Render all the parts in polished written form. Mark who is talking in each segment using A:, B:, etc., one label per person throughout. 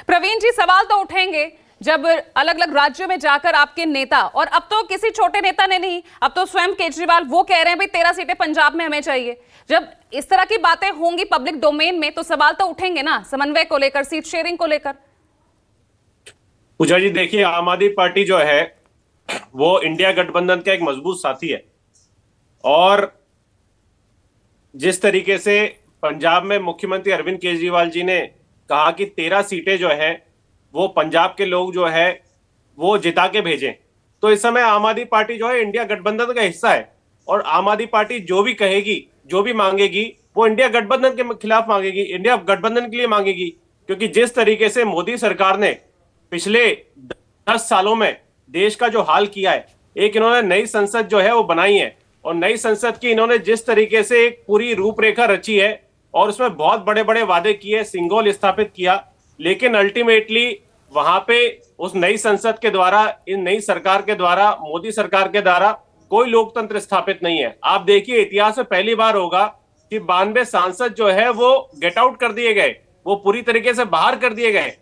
A: प्रवीण जी, सवाल तो उठेंगे जब अलग अलग राज्यों में जाकर आपके नेता, और अब तो किसी छोटे नेता ने नहीं, अब तो स्वयं केजरीवाल वो कह रहे हैं भाई 13 सीटें पंजाब में हमें चाहिए। जब इस तरह की बातें होंगी पब्लिक डोमेन में तो सवाल तो उठेंगे ना, समन्वय को लेकर, सीट शेयरिंग को लेकर।
B: पूजा जी देखिए, आम आदमी पार्टी जो है वो इंडिया गठबंधन का एक मजबूत साथी है। और जिस तरीके से पंजाब में मुख्यमंत्री अरविंद केजरीवाल जी ने कहा कि 13 सीटें जो है वो पंजाब के लोग जो है वो जिता के भेजें, तो इस समय आम आदमी पार्टी जो है इंडिया गठबंधन का हिस्सा है। और आम आदमी पार्टी जो भी कहेगी, जो भी मांगेगी, वो इंडिया गठबंधन के खिलाफ मांगेगी, इंडिया गठबंधन के लिए मांगेगी। क्योंकि जिस तरीके से मोदी सरकार ने पिछले 10 सालों में देश का जो हाल किया है, एक इन्होंने नई संसद जो है वो बनाई है, और नई संसद की इन्होंने जिस तरीके से एक पूरी रूपरेखा रची है और उसमें बहुत बड़े बड़े वादे किए, सिंगोल स्थापित किया, लेकिन अल्टीमेटली वहां पे उस नई संसद के द्वारा, इन नई सरकार के द्वारा, मोदी सरकार के द्वारा कोई लोकतंत्र स्थापित नहीं है। आप देखिए, इतिहास में पहली बार होगा कि 92 सांसद जो है वो गेट आउट कर दिए गए, वो पूरी तरीके से बाहर कर दिए गए।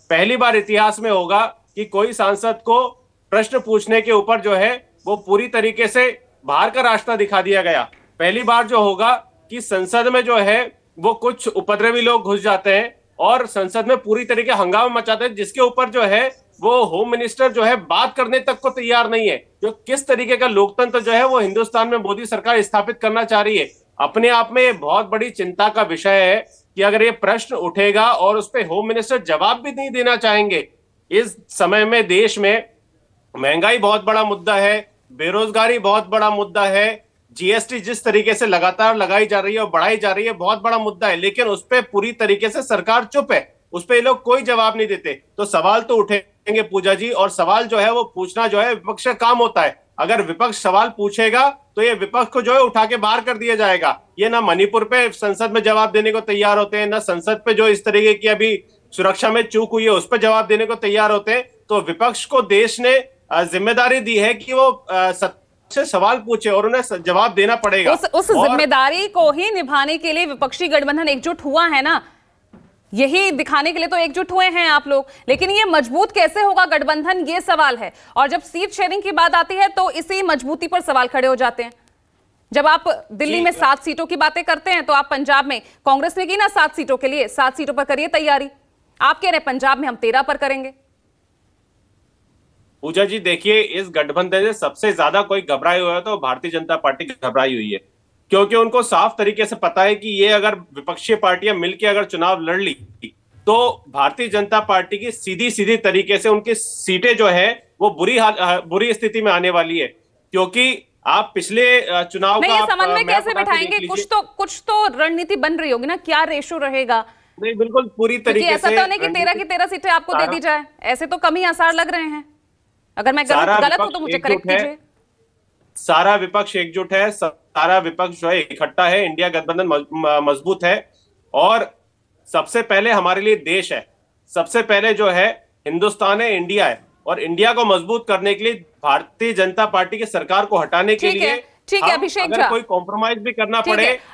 B: पहली बार इतिहास में होगा कि कोई सांसद को प्रश्न पूछने के ऊपर जो है वो पूरी तरीके से बाहर का रास्ता दिखा दिया गया। पहली बार जो होगा कि संसद में जो है वो कुछ उपद्रवी लोग घुस जाते हैं और संसद में पूरी तरीके हंगामा मचाते हैं, जिसके ऊपर जो है वो होम मिनिस्टर जो है बात करने तक को तैयार नहीं है। जो किस तरीके का लोकतंत्र जो है वो हिंदुस्तान में मोदी सरकार स्थापित करना चाह रही है, अपने आप में ये बहुत बड़ी चिंता का विषय है कि अगर ये प्रश्न उठेगा और उस पर होम मिनिस्टर जवाब भी नहीं देना चाहेंगे। इस समय में देश में महंगाई बहुत बड़ा मुद्दा है, बेरोजगारी बहुत बड़ा मुद्दा है, जीएसटी जिस तरीके से लगातार लगाई जा रही है और बढ़ाई जा रही है बहुत बड़ा मुद्दा है, लेकिन उस पर पूरी तरीके से सरकार चुप है, उस पर ये लोग कोई जवाब नहीं देते। तो सवाल तो उठेंगे पूजा जी, और सवाल जो है वो पूछना जो है विपक्ष का काम होता है। अगर विपक्ष सवाल पूछेगा तो ये विपक्ष को जो है उठा के बाहर कर दिया जाएगा। ये ना मणिपुर पे संसद में जवाब देने को तैयार होते हैं, ना संसद पे जो इस तरीके की अभी सुरक्षा में चूक हुई है उस पर जवाब देने को तैयार होते हैं। तो विपक्ष को देश ने जिम्मेदारी दी है कि वो से सवाल पूछे और उन्हें जवाब देना पड़ेगा।
A: उस जिम्मेदारी को ही निभाने के लिए विपक्षी गठबंधन एकजुट हुआ है ना, यही दिखाने के लिए तो एकजुट हुए हैं आप लोग। लेकिन ये मजबूत कैसे होगा गठबंधन, ये सवाल है। और जब सीट शेयरिंग की बात आती है तो इसी मजबूती पर सवाल खड़े हो जाते हैं। जब आप दिल्ली में 7 सीटों की बातें करते हैं तो आप पंजाब में, कांग्रेस ने की ना 7 सीटों के लिए, 7 सीटों पर करिए तैयारी, आप कह रहे हैं पंजाब में हम 13 पर करेंगे।
B: पूजा जी देखिए, इस गठबंधन से सबसे ज्यादा कोई घबराई हुआ है तो भारतीय जनता पार्टी घबराई हुई है, क्योंकि उनको साफ तरीके से पता है कि ये अगर विपक्षी पार्टियां मिलकर अगर चुनाव लड़ ली तो भारतीय जनता पार्टी की सीधी सीधी तरीके से उनकी सीटें जो है वो बुरी स्थिति में आने वाली है। क्योंकि आप पिछले चुनाव
A: नहीं,
B: का
A: ये समन्वय कैसे बैठाएंगे? कुछ तो रणनीति बन रही होगी ना, क्या रेशो रहेगा?
B: नहीं, बिल्कुल पूरी तरीके से
A: ऐसा तो नहीं कि 13 की 13 सीटें आपको दे दी जाए, ऐसे तो कम ही आसार लग रहे हैं। अगर मैं गलत हूं तो मुझे करेक्ट कीजिए।
B: सारा विपक्ष एकजुट है, सारा विपक्ष जो है इकट्ठा है, इंडिया गठबंधन मजबूत है। और सबसे पहले हमारे लिए देश है, सबसे पहले जो है हिंदुस्तान है, इंडिया है। और इंडिया को मजबूत करने के लिए भारतीय जनता पार्टी की सरकार को हटाने के लिए
A: ठीक है अभिषेक
B: अगर कोई कॉम्प्रोमाइज भी करना पड़े